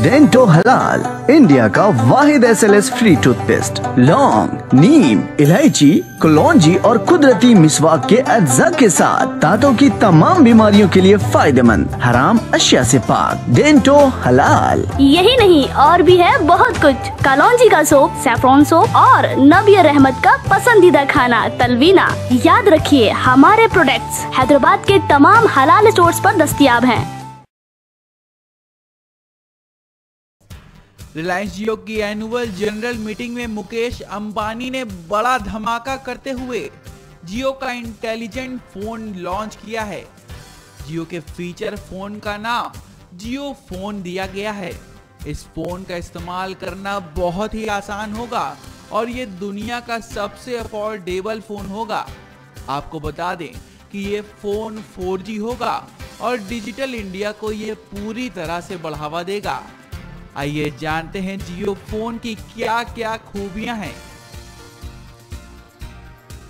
Dento हलाल, India का वाहिद SLS free toothpaste. लौंग, नीम, इलायची, कलौंजी और कुदरती मिसवाक के अज्जा के साथ दांतों की तमाम बीमारियों के लिए फायदेमंद, हराम अशिया से पाक। डेंटो हलाल। यही नहीं और भी है बहुत कुछ। कलौंजी का सोप, सैफरॉन सोप और नबीर अहमद का पसंदीदा खाना तलवीना। याद रखिए, हमारे प्रोडक्ट्स हैदराबाद के तमाम हलाल स्टोर्स पर दस्तयाब हैं। रिलायंस जियो की एनुअल जनरल मीटिंग में मुकेश अंबानी ने बड़ा धमाका करते हुए जियो का इंटेलिजेंट फोन लॉन्च किया है। जियो के फीचर फोन का नाम जियो फोन दिया गया है। इस फोन का इस्तेमाल करना बहुत ही आसान होगा और ये दुनिया का सबसे अफोर्डेबल फोन होगा। आपको बता दें कि ये फोन 4G होगा और डिजिटल इंडिया को ये पूरी तरह से बढ़ावा देगा। आइए जानते हैं जियो फोन की क्या क्या खूबियां हैं।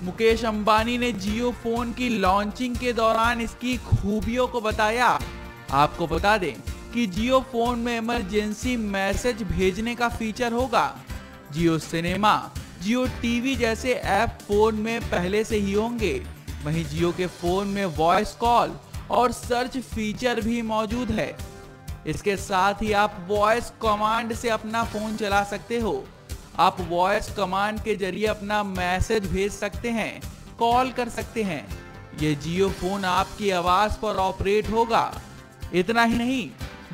मुकेश अंबानी ने जियो फोन की लॉन्चिंग के दौरान इसकी खूबियों को बताया। आपको बता दें कि जियो फोन में इमरजेंसी मैसेज भेजने का फीचर होगा। जियो सिनेमा, जियो टीवी जैसे ऐप फोन में पहले से ही होंगे। वहीं जियो के फोन में वॉइस कॉल और सर्च फीचर भी मौजूद है। इसके साथ ही आप वॉइस कमांड से अपना फोन चला सकते हो। आप वॉइस कमांड के जरिए अपना मैसेज भेज सकते हैं, कॉल कर सकते हैं। ये जियो फोन आपकी आवाज पर ऑपरेट होगा। इतना ही नहीं,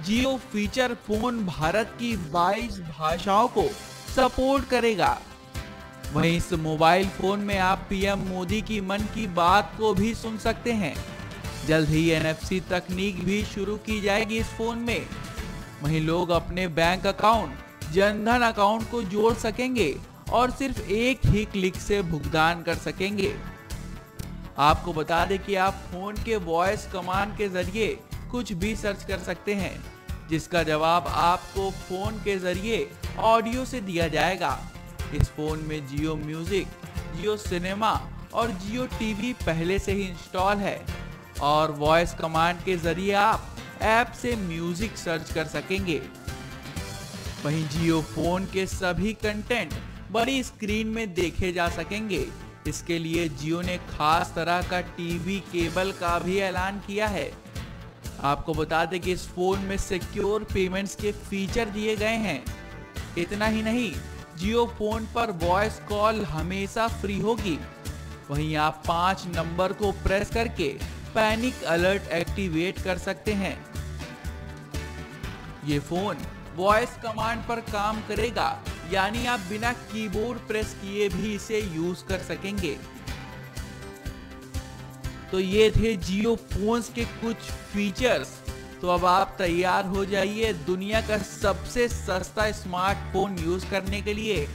जियो फीचर फोन भारत की 22 भाषाओं को सपोर्ट करेगा। वहीं इस मोबाइल फोन में आप PM मोदी की मन की बात को भी सुन सकते हैं। जल्द ही NFC तकनीक भी शुरू की जाएगी इस फोन में। वहीं लोग अपने बैंक अकाउंट, जनधन अकाउंट को जोड़ सकेंगे और सिर्फ एक ही क्लिक से भुगतान कर सकेंगे। आपको बता दें कि आप फोन के वॉइस कमांड के जरिए कुछ भी सर्च कर सकते हैं, जिसका जवाब आपको फोन के जरिए ऑडियो से दिया जाएगा। इस फोन में जियो म्यूजिक, जियो सिनेमा और जियो टीवी पहले से ही इंस्टॉल है और वॉइस कमांड के जरिए आप ऐप से म्यूजिक सर्च कर सकेंगे। वहीं जियो फोन के सभी कंटेंट बड़ी स्क्रीन में देखे जा सकेंगे। इसके लिए जियो ने खास तरह का टीवी केबल का भी ऐलान किया है। आपको बता दें कि इस फोन में सिक्योर पेमेंट्स के फीचर दिए गए हैं। इतना ही नहीं, जियो फोन पर वॉइस कॉल हमेशा फ्री होगी। वहीं आप 5 नंबर को प्रेस करके पैनिक अलर्ट एक्टिवेट कर सकते हैं। ये फोन वॉइस कमांड पर काम करेगा, यानी आप बिना कीबोर्ड प्रेस किए भी इसे यूज कर सकेंगे। तो ये थे जियो फोन्स के कुछ फीचर्स। तो अब आप तैयार हो जाइए दुनिया का सबसे सस्ता स्मार्टफोन यूज करने के लिए।